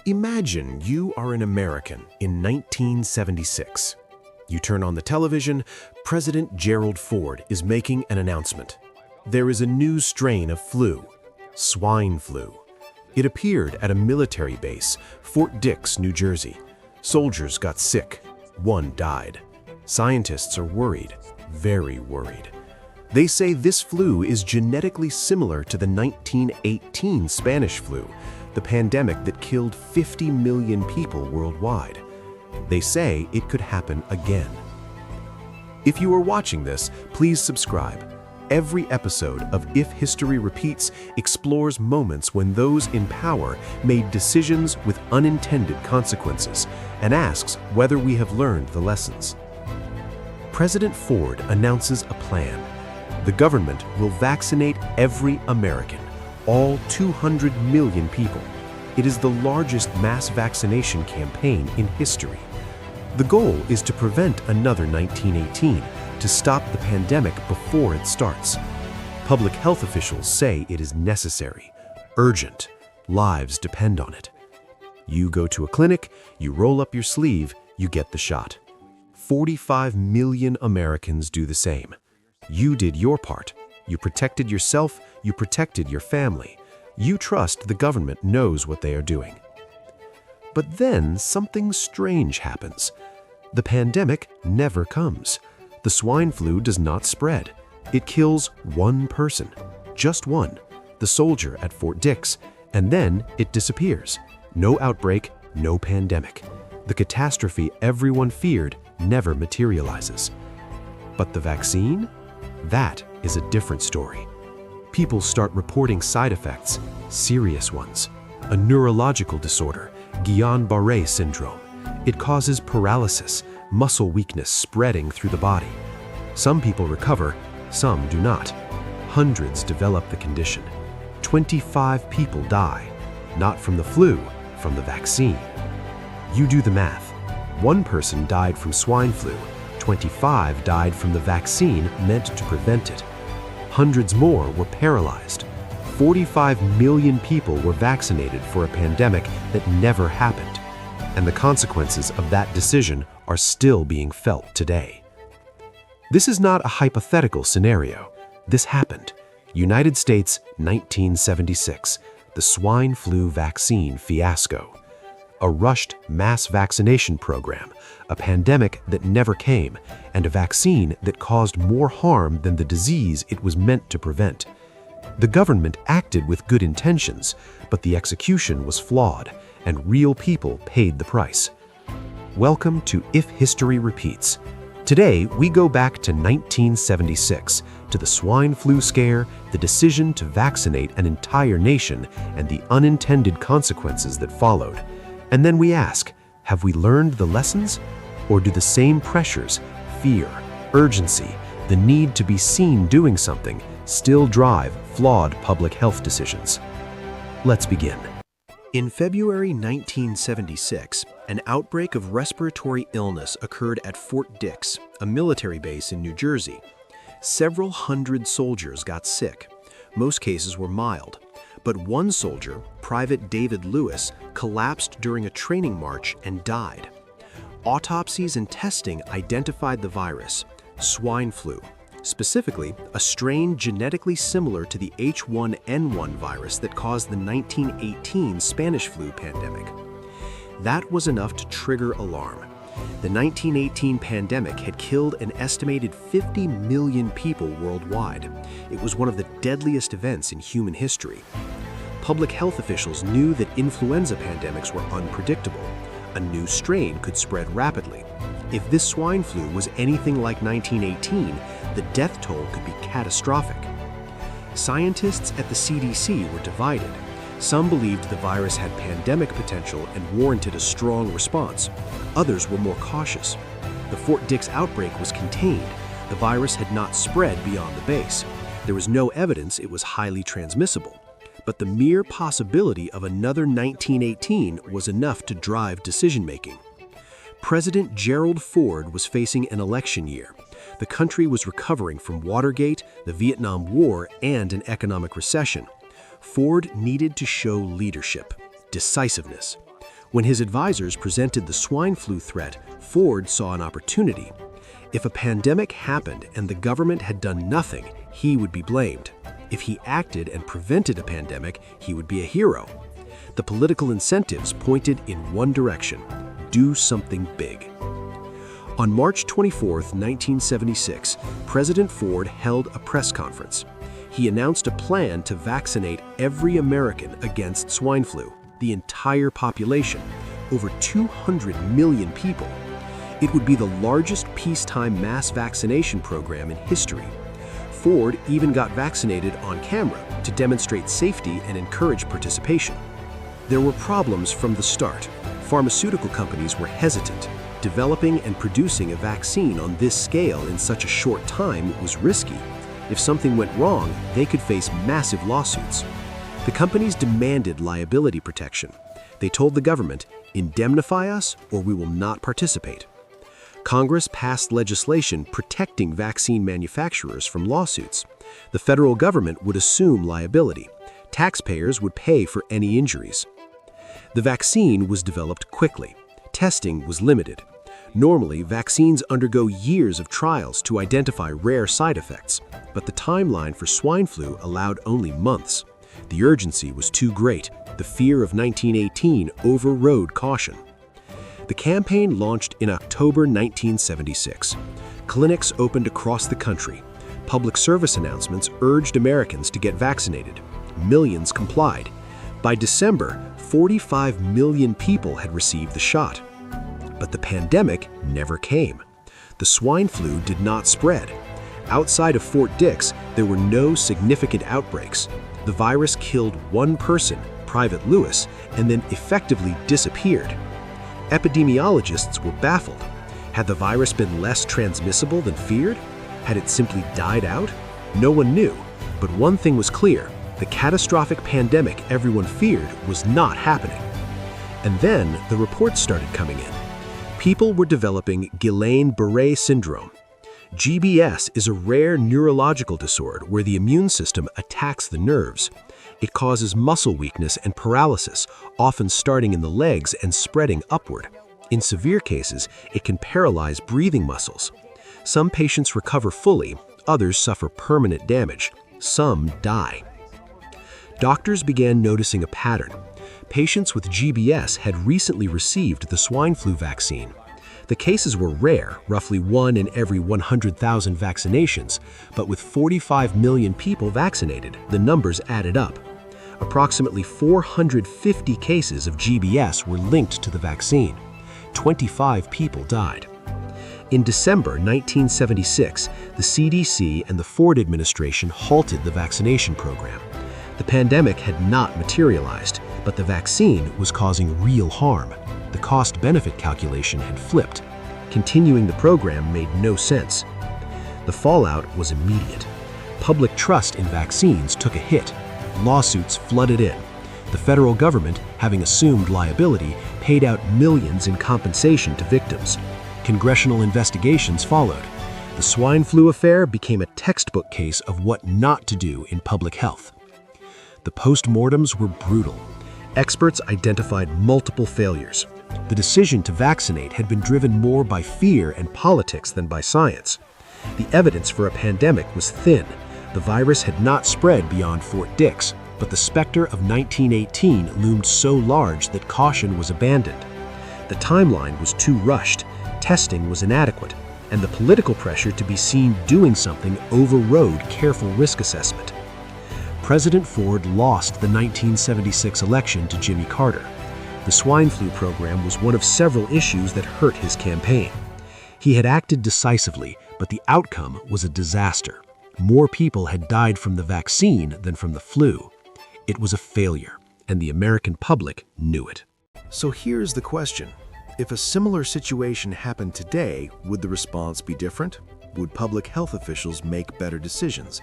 Imagine you are an American in 1976. You turn on the television, President Gerald Ford is making an announcement. There is a new strain of flu, swine flu. It appeared at a military base, Fort Dix, New Jersey. Soldiers got sick. One died. Scientists are worried, very worried. They say this flu is genetically similar to the 1918 Spanish flu, the pandemic that killed 50 million people worldwide. They say it could happen again. If you are watching this, please subscribe. Every episode of If History Repeats explores moments when those in power made decisions with unintended consequences and asks whether we have learned the lessons. President Ford announces a plan. The government will vaccinate every American, all 200 million people. It is the largest mass vaccination campaign in history. The goal is to prevent another 1918, to stop the pandemic before it starts. Public health officials say it is necessary, urgent. Lives depend on it. You go to a clinic, you roll up your sleeve, you get the shot. 45 million Americans do the same. You did your part. You protected yourself, you protected your family. You trust the government knows what they are doing. But then something strange happens. The pandemic never comes. The swine flu does not spread. It kills one person, just one, the soldier at Fort Dix, and then it disappears. No outbreak, no pandemic. The catastrophe everyone feared never materializes. But the vaccine? That is a different story. People start reporting side effects, serious ones. A neurological disorder, Guillain-Barré syndrome. It causes paralysis, muscle weakness spreading through the body. Some people recover, some do not. Hundreds develop the condition. 25 people die, not from the flu, from the vaccine. You do the math. One person died from swine flu. 25 died from the vaccine meant to prevent it. Hundreds more were paralyzed. 45 million people were vaccinated for a pandemic that never happened. And the consequences of that decision are still being felt today. This is not a hypothetical scenario. This happened. United States, 1976. The swine flu vaccine fiasco. A rushed mass vaccination program, a pandemic that never came, and a vaccine that caused more harm than the disease it was meant to prevent. The government acted with good intentions, but the execution was flawed, and real people paid the price. Welcome to If History Repeats. Today, we go back to 1976, to the swine flu scare, the decision to vaccinate an entire nation, and the unintended consequences that followed. And then we ask, have we learned the lessons? Or do the same pressures, fear, urgency, the need to be seen doing something, still drive flawed public health decisions? Let's begin. In February 1976, an outbreak of respiratory illness occurred at Fort Dix, a military base in New Jersey. Several hundred soldiers got sick. Most cases were mild. But one soldier, Private David Lewis, collapsed during a training march and died. Autopsies and testing identified the virus, swine flu, specifically a strain genetically similar to the H1N1 virus that caused the 1918 Spanish flu pandemic. That was enough to trigger alarm. The 1918 pandemic had killed an estimated 50 million people worldwide. It was one of the deadliest events in human history. Public health officials knew that influenza pandemics were unpredictable. A new strain could spread rapidly. If this swine flu was anything like 1918, the death toll could be catastrophic. Scientists at the CDC were divided. Some believed the virus had pandemic potential and warranted a strong response. Others were more cautious. The Fort Dix outbreak was contained. The virus had not spread beyond the base. There was no evidence it was highly transmissible. But the mere possibility of another 1918 was enough to drive decision-making. President Gerald Ford was facing an election year. The country was recovering from Watergate, the Vietnam War, and an economic recession. Ford needed to show leadership, decisiveness. When his advisors presented the swine flu threat, Ford saw an opportunity. If a pandemic happened and the government had done nothing, he would be blamed. If he acted and prevented a pandemic, he would be a hero. The political incentives pointed in one direction: do something big. On March 24, 1976, President Ford held a press conference. He announced a plan to vaccinate every American against swine flu, the entire population, over 200 million people. It would be the largest peacetime mass vaccination program in history. Ford even got vaccinated on camera to demonstrate safety and encourage participation. There were problems from the start. Pharmaceutical companies were hesitant. Developing and producing a vaccine on this scale in such a short time was risky. If something went wrong, they could face massive lawsuits. The companies demanded liability protection. They told the government, "Indemnify us or we will not participate." Congress passed legislation protecting vaccine manufacturers from lawsuits. The federal government would assume liability. Taxpayers would pay for any injuries. The vaccine was developed quickly. Testing was limited. Normally, vaccines undergo years of trials to identify rare side effects, but the timeline for swine flu allowed only months. The urgency was too great. The fear of 1918 overrode caution. The campaign launched in October 1976. Clinics opened across the country. Public service announcements urged Americans to get vaccinated. Millions complied. By December, 45 million people had received the shot. But the pandemic never came. The swine flu did not spread. Outside of Fort Dix, there were no significant outbreaks. The virus killed one person, Private Lewis, and then effectively disappeared. Epidemiologists were baffled. Had the virus been less transmissible than feared? Had it simply died out? No one knew, but one thing was clear: the catastrophic pandemic everyone feared was not happening. And then the reports started coming in. People were developing Guillain-Barré syndrome. GBS is a rare neurological disorder where the immune system attacks the nerves. It causes muscle weakness and paralysis, often starting in the legs and spreading upward. In severe cases, it can paralyze breathing muscles. Some patients recover fully, others suffer permanent damage. Some die. Doctors began noticing a pattern. Patients with GBS had recently received the swine flu vaccine. The cases were rare, roughly 1 in every 100,000 vaccinations, but with 45 million people vaccinated, the numbers added up. Approximately 450 cases of GBS were linked to the vaccine. 25 people died. In December 1976, the CDC and the Ford administration halted the vaccination program. The pandemic had not materialized, but the vaccine was causing real harm. The cost-benefit calculation had flipped. Continuing the program made no sense. The fallout was immediate. Public trust in vaccines took a hit. Lawsuits flooded in. The federal government, having assumed liability, paid out millions in compensation to victims. Congressional investigations followed. The swine flu affair became a textbook case of what not to do in public health. The postmortems were brutal. Experts identified multiple failures. The decision to vaccinate had been driven more by fear and politics than by science. The evidence for a pandemic was thin. The virus had not spread beyond Fort Dix, but the specter of 1918 loomed so large that caution was abandoned. The timeline was too rushed, testing was inadequate, and the political pressure to be seen doing something overrode careful risk assessment. President Ford lost the 1976 election to Jimmy Carter. The swine flu program was one of several issues that hurt his campaign. He had acted decisively, but the outcome was a disaster. More people had died from the vaccine than from the flu. It was a failure, and the American public knew it. So here's the question. If a similar situation happened today, would the response be different? Would public health officials make better decisions?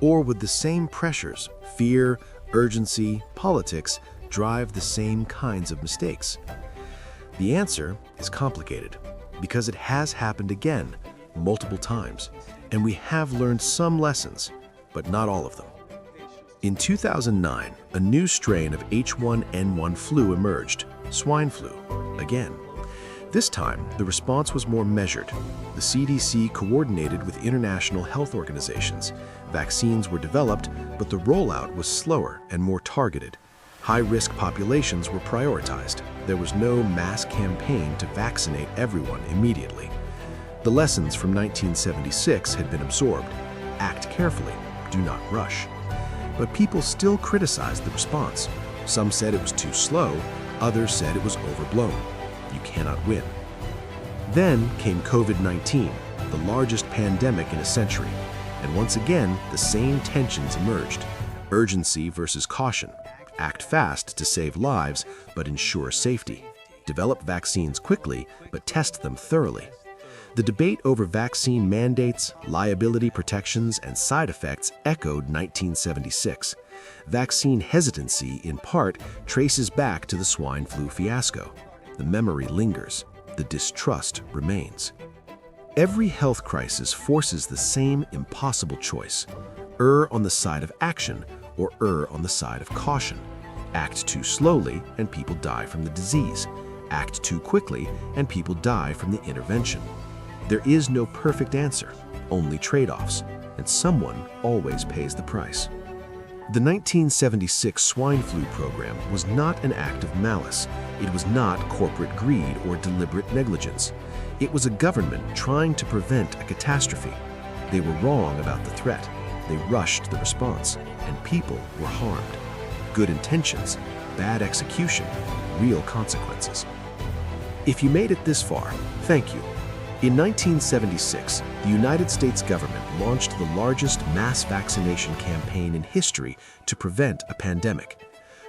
Or would the same pressures, fear, urgency, politics, drive the same kinds of mistakes? The answer is complicated, because it has happened again, multiple times, and we have learned some lessons, but not all of them. In 2009, a new strain of H1N1 flu emerged. Swine flu, again. This time, the response was more measured. The CDC coordinated with international health organizations. Vaccines were developed, but the rollout was slower and more targeted. High-risk populations were prioritized. There was no mass campaign to vaccinate everyone immediately. The lessons from 1976 had been absorbed. Act carefully, do not rush. But people still criticized the response. Some said it was too slow, others said it was overblown. You cannot win. Then came COVID-19, the largest pandemic in a century, and once again, the same tensions emerged. Urgency versus caution. Act fast to save lives, but ensure safety. Develop vaccines quickly, but test them thoroughly. The debate over vaccine mandates, liability protections, and side effects echoed 1976. Vaccine hesitancy, in part, traces back to the swine flu fiasco. The memory lingers. The distrust remains. Every health crisis forces the same impossible choice. Err on the side of action or err on the side of caution. Act too slowly and people die from the disease. Act too quickly and people die from the intervention. There is no perfect answer, only trade-offs, and someone always pays the price. The 1976 swine flu program was not an act of malice. It was not corporate greed or deliberate negligence. It was a government trying to prevent a catastrophe. They were wrong about the threat. They rushed the response, and people were harmed. Good intentions, bad execution, real consequences. If you made it this far, thank you. In 1976, the United States government launched the largest mass vaccination campaign in history to prevent a pandemic.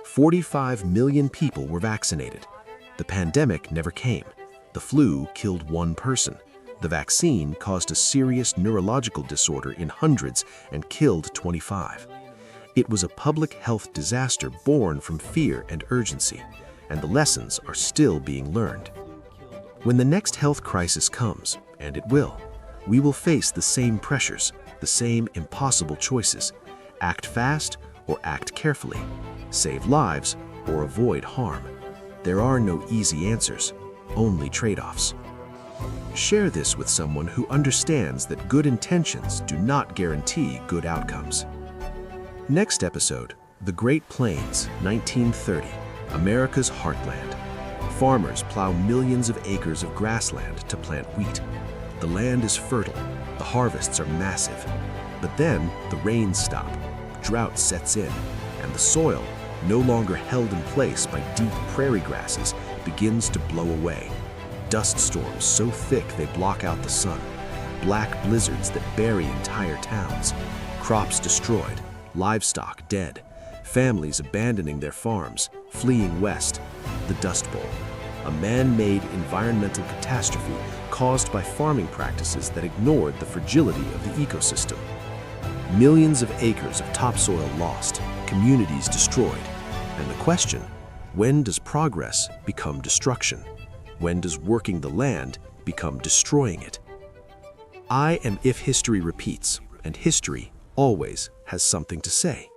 45 million people were vaccinated. The pandemic never came. The flu killed one person. The vaccine caused a serious neurological disorder in hundreds and killed 25. It was a public health disaster born from fear and urgency, and the lessons are still being learned. When the next health crisis comes, and it will, we will face the same pressures, the same impossible choices. Act fast or act carefully. Save lives or avoid harm. There are no easy answers, only trade-offs. Share this with someone who understands that good intentions do not guarantee good outcomes. Next episode, The Great Plains, 1930, America's heartland. Farmers plow millions of acres of grassland to plant wheat. The land is fertile, the harvests are massive. But then the rains stop, drought sets in, and the soil, no longer held in place by deep prairie grasses, begins to blow away. Dust storms so thick they block out the sun. Black blizzards that bury entire towns. Crops destroyed, livestock dead. Families abandoning their farms, fleeing west. The Dust Bowl, a man-made environmental catastrophe caused by farming practices that ignored the fragility of the ecosystem. Millions of acres of topsoil lost, communities destroyed, and the question, when does progress become destruction? When does working the land become destroying it? I am If History Repeats, and history always has something to say.